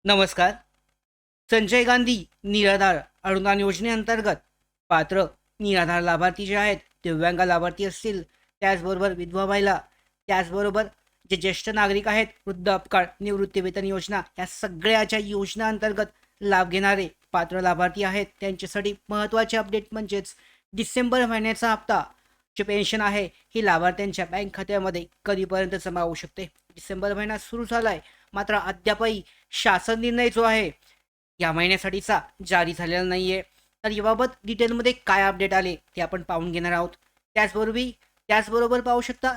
नमस्कार. संजय गांधी निराधार अनुदान योजनेअंतर्गत पात्र निराधार लाभार्थी जे आहेत, दिव्यांग लाभार्थी असतील, त्याचबरोबर विधवा महिला, त्याचबरोबर जे ज्येष्ठ नागरिक आहेत, वृद्धापकाळ, निवृत्तीवेतन योजना या सगळ्याच्या योजनांतर्गत लाभ घेणारे पात्र लाभार्थी आहेत. त्यांच्यासाठी महत्त्वाचे अपडेट म्हणजेच डिसेंबर महिन्याचा हप्ता जे पेन्शन आहे ही लाभार्थ्यांच्या बँक खात्यामध्ये कधीपर्यंत जमा होऊ शकते. डिसेंबर महिना सुरू झाला आहे, मात्र अद्यापही शासन निर्णय जो आहे या महिन्यासाठीचा जारी झालेला नाहीये. तर याबाबत डिटेलमध्ये काय अपडेट आले ते आपण पाहून घेणार आहोत. त्याचबरोबर पाहू शकता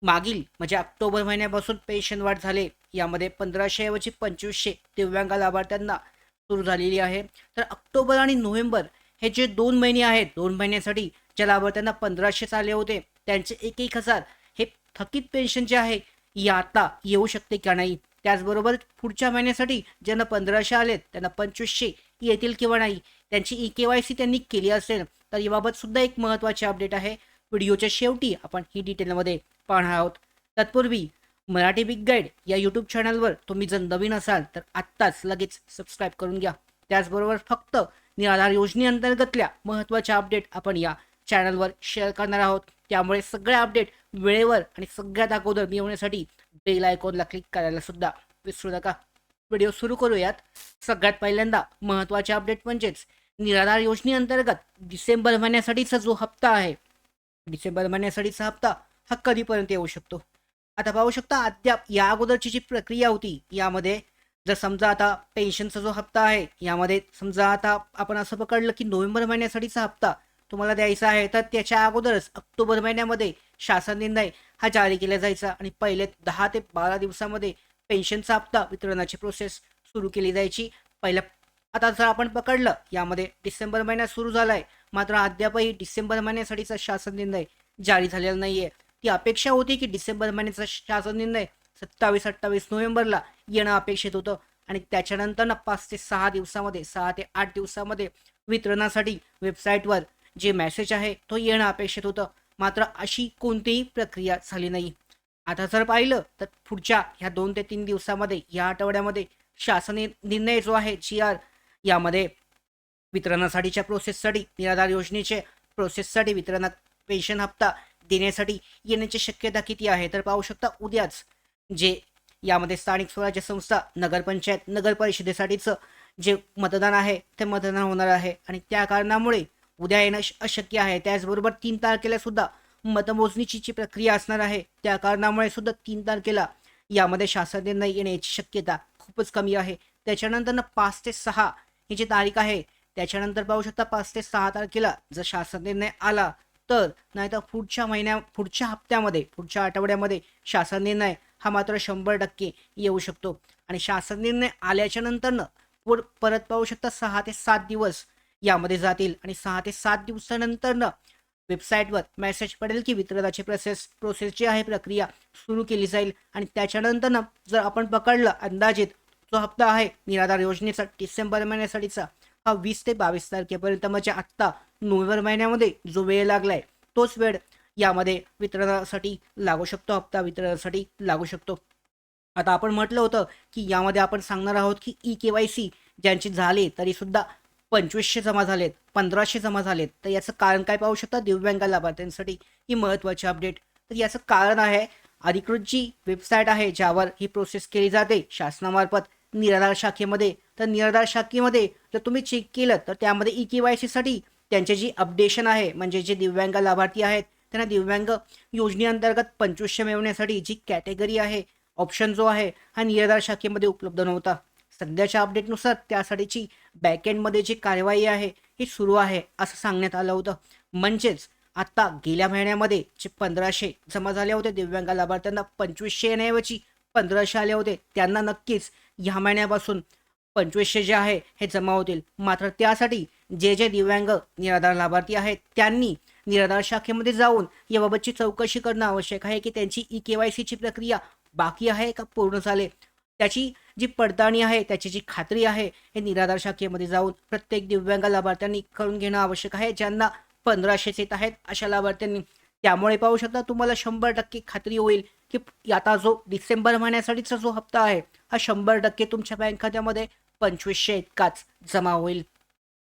मागील म्हणजे ऑक्टोबर महिन्यापासून पेन्शन वाढ झाले, यामध्ये 1500 ऐवजी 2500 दिव्यांग लाभार्थ्यांना सुरू झालेली आहे. तर ऑक्टोबर आणि नोव्हेंबर हे जे 2 महिने आहेत, 2 महिन्यासाठी ज्या लाभार्थ्यांना 1500 आले होते त्यांचे 1,000 हे थकीत पेन्शन जे आहे या आता येऊ शकते का नाही. त्याचबरोबर पुढच्या महिन्यासाठी ज्यांना 1500 आलेत त्यांना 2500 येतील किंवा नाही, त्यांची EKYC त्यांनी केली असेल तर याबाबत सुद्धा एक महत्त्वाचे अपडेट आहे. व्हिडिओच्या शेवटी आपण ही डिटेलमध्ये पाहणार आहोत. तत्पूर्वी मराठी बिग गाईड या यूट्यूब चॅनलवर तुम्ही जर नवीन असाल तर आत्ताच लगेच सबस्क्राईब करून घ्या. त्याचबरोबर फक्त निराधार योजनेअंतर्गतल्या महत्त्वाच्या अपडेट आपण या चॅनलवर शेअर करणार आहोत. त्यामुळे सगळे अपडेट वेळेवर आणि सगळ्यात अगोदर मिळवण्यासाठी बेल आयकॉनला क्लिक करायला सुद्धा विसरू नका. व्हिडिओ सुरू करूयात. सगळ्यात पहिल्यांदा महत्त्वाचे अपडेट म्हणजेच निराधार योजनेअंतर्गत डिसेंबर महिन्यासाठीचा जो हप्ता आहे, डिसेंबर महिन्यासाठीचा हप्ता हा कधीपर्यंत येऊ शकतो. आता पाहू शकता अद्याप या अगोदरची जी प्रक्रिया होती यामध्ये जर समजा आता पेन्शनचा जो हप्ता आहे यामध्ये समजा आता आपण असं पकडलं की नोव्हेंबर महिन्यासाठीचा हप्ता तुम्हाला द्यायचा आहे, तर त्याच्या अगोदरच ऑक्टोबर महिन्यामध्ये शासन निर्णय हा जारी केला जायचा आणि पहिले 10 ते 12 दिवसामध्ये पेन्शनचा हप्ता वितरणाची प्रोसेस सुरू केली जायची. आता जर आपण पकडलं यामध्ये डिसेंबर महिना सुरू झालाय, मात्र अद्यापही डिसेंबर महिन्यासाठीचा शासन निर्णय जारी झालेला नाहीये. ती अपेक्षा होती की डिसेंबर महिन्याचा शासन निर्णय 27-28 नोव्हेंबरला येणं अपेक्षित होतं आणि त्याच्यानंतर 5 ते 6 दिवसामध्ये 6 ते 8 दिवसामध्ये वितरणासाठी वेबसाईटवर जे मेसेज आहे तो येणं अपेक्षित होतं. मात्र अशी कोणतीही प्रक्रिया झाली नाही. आता जर पाहिलं तर पुढच्या ह्या 2 ते 3 दिवसामध्ये या आठवड्यामध्ये शासन निर्णय जो आहे GR यामध्ये वितरणासाठीच्या प्रोसेससाठी निराधार योजनेचे प्रोसेससाठी वितरणात पेन्शन हप्ता देण्यासाठी येण्याची शक्यता किती आहे, तर पाहू शकता उद्याच जे यामध्ये स्थानिक स्वराज्य संस्था, नगरपंचायत, नगर परिषदेसाठीचं जे मतदान आहे ते मतदान होणार आहे आणि त्या कारणामुळे उद्या येणं अशक्य आहे. त्याचबरोबर 3 तारखेला सुद्धा मतमोजणीची जी प्रक्रिया असणार आहे, त्या कारणामुळे सुद्धा 3 तारखेला यामध्ये शासन निर्णय येण्याची शक्यता खूपच कमी आहे. त्याच्यानंतर 5 ते 6 ही जी तारीख आहे त्याच्यानंतर पाहू शकता 5 ते 6 तारखेला जर शासन निर्णय आला तर, नाहीतर पुढच्या हप्त्यामध्ये पुढच्या आठवड्यामध्ये शासन निर्णय हा मात्र 100% येऊ शकतो. आणि शासन निर्णय आल्याच्या नंतरनं परत पाहू शकता 6 ते 7 दिवस यामध्ये जातील आणि 6 ते 7 दिवसानंतरनं वेबसाईटवर मेसेज पडेल की वितरणाची प्रोसेस जी आहे प्रक्रिया सुरू केली जाईल. आणि त्याच्यानंतर जर आपण पकडलं अंदाजित जो हप्ता आहे निराधार योजनेचा डिसेंबर महिन्यासाठीचा हा 20 ते 22 तारखेपर्यंत म्हणजे आत्ता नोव्हेंबर महिन्यामध्ये जो वेळ लागलाय तोच वेळ यामध्ये वितरणासाठी लागू शकतो, हप्ता वितरणासाठी लागू शकतो. आता आपण म्हटलं होतं की यामध्ये आपण सांगणार आहोत की EKYC ज्यांची झाली तरी सुद्धा 2500 जमा झालेत, 1500 जमा झालेत. तर याचं कारण काय पाहू शकता दिव्यांग लाभार्थ्यांसाठी ही महत्त्वाची अपडेट. तर याचं कारण आहे अधिकृत जी वेबसाईट आहे ज्यावर ही प्रोसेस केली जाते शासनामार्फत निराधार शाखेमध्ये, तर निराधार शाखेमध्ये जर तुम्ही चेक केलं तर त्यामध्ये EKYC साठी त्यांचे जी अपडेशन आहे म्हणजे जे दिव्यांग लाभार्थी आहेत त्यांना दिव्यांग योजनेअंतर्गत 2500 मिळवण्यासाठी जी कॅटेगरी आहे, ऑप्शन जो आहे हा निराधार शाखेमध्ये उपलब्ध नव्हता. सध्याच्या अपडेटनुसार त्यासाठीची बॅकएंडमध्ये जी कार्यवाही आहे ही सुरू आहे असं सांगण्यात आलं होतं. म्हणजेच आता गेल्या महिन्यामध्ये जे 1500 जमा झाले होते दिव्यांग लाभार्थ्यांना 2500 येण्याऐवजी 1500 आले होते, त्यांना नक्कीच ह्या महिन्यापासून 2500 जे आहे हे जमा होतील. मात्र त्यासाठी जे दिव्यांग निराधार लाभार्थी आहेत त्यांनी निराधार शाखेमध्ये जाऊन याबाबतची चौकशी करणं आवश्यक आहे की त्यांची EKYCची प्रक्रिया बाकी आहे का पूर्ण झाले, त्याची जी पडताळणी आहे त्याची जी खात्री आहे हे निराधार शाखेमध्ये जाऊन प्रत्येक दिव्यांग लाभार्थ्यांनी करून घेणं आवश्यक आहे. ज्यांना 1500 येत आहेत अशा लाभार्थ्यांनी. त्यामुळे पाहू शकता तुम्हाला 100% खात्री होईल की आता जो डिसेंबर महिन्यासाठीचा जो हप्ता आहे हा 100% तुमच्या बँक खात्यामध्ये 2500 इतकाच जमा होईल.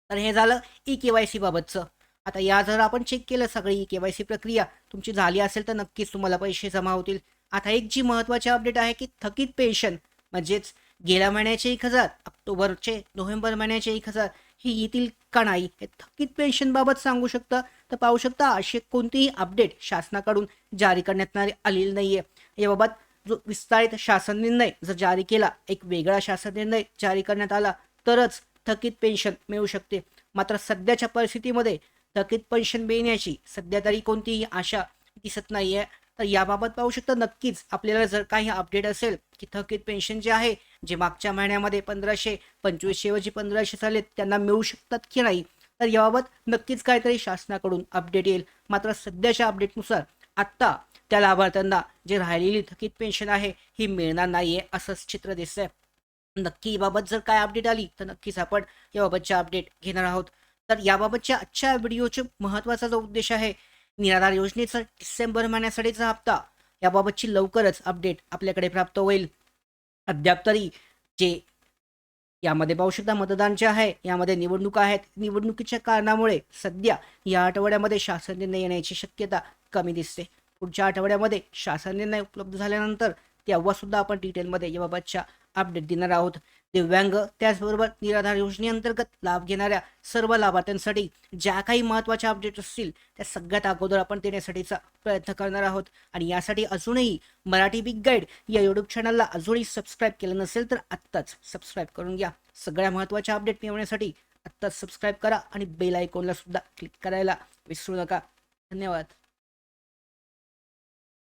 तर हे झालं ई-के-वाय-सी बाबतचं. आता या जर आपण चेक केलं सगळी ई-के-वाय-सी प्रक्रिया तुमची झाली असेल तर नक्कीच तुम्हाला पैसे जमा होतील. आता एक जी महत्त्वाची अपडेट आहे की थकीत पेन्शन म्हणजेच गेल्या महिन्याचे 1000, ऑक्टोबरचे, नोव्हेंबर महिन्याचे 1000 हे येतील का नाही हे थकीत पेन्शनबाबत सांगू शकता. तर पाहू शकता अशी कोणतीही अपडेट शासनाकडून जारी करण्यात आलेली नाही आहे. याबाबत जो विस्तारित शासन निर्णय जर जारी केला, एक वेगळा शासन निर्णय जारी करण्यात आला तरच थकीत पेन्शन मिळू शकते. मात्र सध्याच्या परिस्थितीमध्ये थकीत पेन्शन मिळण्याची सध्या तरी कोणतीही आशा दिसत नाही आहे. तर याबाबत पाहू शकता नक्कीच आपल्याला जर काही अपडेट असेल की थकीत पेन्शन जे आहे जे मागच्या महिन्यामध्ये 1500 2500 ऐवजी 1500 झाले त्यांना मिळू शकतात की नाही, तर याबाबत नक्कीच काहीतरी शासनाकडून अपडेट येईल. मात्र सध्याच्या अपडेटनुसार आत्ता त्या लाभार्थ्यांना जे राहिलेली थकीत पेन्शन आहे ही मिळणार नाहीये असंच चित्र दिसतंय. नक्की याबाबत जर काय अपडेट आली तर नक्कीच आपण याबाबतच्या अपडेट घेणार आहोत. तर याबाबतच्या आजच्या व्हिडिओचे महत्त्वाचा जो उद्देश आहे निराधार योजनेचा डिसेंबर महिन्यासाठीचा हप्ता याबाबतची लवकरच अपडेट आपल्याकडे प्राप्त होईल. अद्याप तरी जे यामध्ये पाहू शकता मतदान जे आहे यामध्ये निवडणुका आहेत. निवडणुकीच्या कारणामुळे सध्या या आठवड्यामध्ये शासन निर्णय येण्याची शक्यता कमी दिसते. पुढच्या आठवड्यामध्ये शासन निर्णय उपलब्ध झाल्यानंतर तेव्हा सुद्धा आपण डिटेलमध्ये याबाबतच्या अपडेट देणार आहोत. दिव्यांग त्याचबरोबर निराधार योजनेअंतर्गत लाभ घेणाऱ्या सर्व लाभार्थ्यांसाठी ज्या काही महत्त्वाच्या अपडेट असतील त्या सगळ्यात अगोदर आपण देण्यासाठीचा प्रयत्न करणार आहोत. आणि यासाठी अजूनही मराठी बिग गाईड या यूट्यूब चॅनलला अजूनही सबस्क्राईब केलं नसेल तर आत्ताच सबस्क्राईब करून घ्या. सगळ्या महत्त्वाच्या अपडेट मिळवण्यासाठी आत्ताच सबस्क्राईब करा आणि बेल आयकॉनला सुद्धा क्लिक करायला विसरू नका. धन्यवाद.